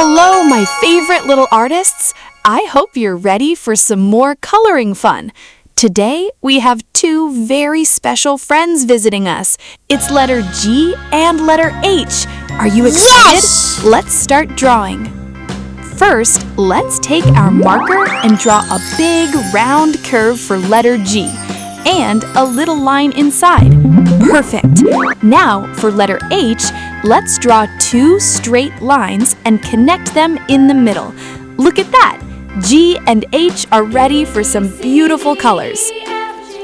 Hello, my favorite little artists. I hope you're ready for some more coloring fun. Today, we have two very special friends visiting us. It's letter G and letter H. Are you excited? Yes! Let's start drawing. First, let's take our marker and draw a big round curve for letter G and a little line inside. Perfect. Now, for letter H, let's draw two straight lines and connect them in the middle. Look at that! G and H are ready for some beautiful colors.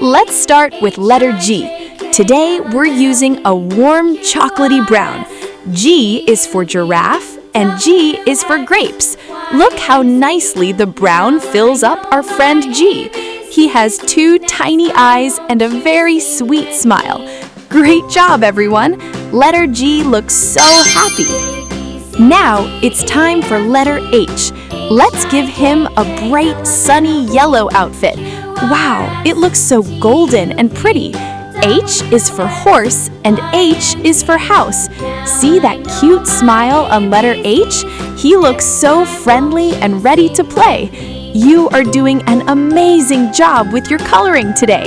Let's start with letter G. Today, we're using a warm chocolatey brown. G is for giraffe and G is for grapes. Look how nicely the brown fills up our friend G. He has two tiny eyes and a very sweet smile. Great job, everyone! Letter G looks so happy. Now it's time for letter H. Let's give him a bright, sunny yellow outfit. Wow, it looks so golden and pretty. H is for horse and H is for house. See that cute smile on letter H? He looks so friendly and ready to play. You are doing an amazing job with your coloring today.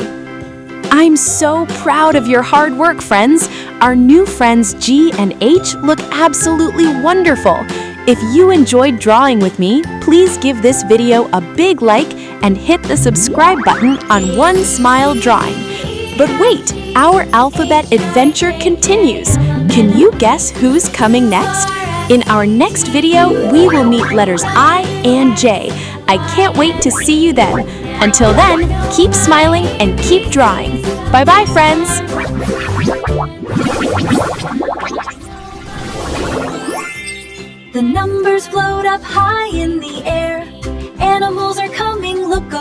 I'm so proud of your hard work, friends. Our new friends G and H look absolutely wonderful. If you enjoyed drawing with me, please give this video a big like and hit the subscribe button on One Smile Drawing. But wait, our alphabet adventure continues. Can you guess who's coming next? In our next video, we will meet letters I and J. I can't wait to see you then. Until then, keep smiling and keep drawing. Bye-bye, friends! The numbers float up high in the air. Animals are coming, look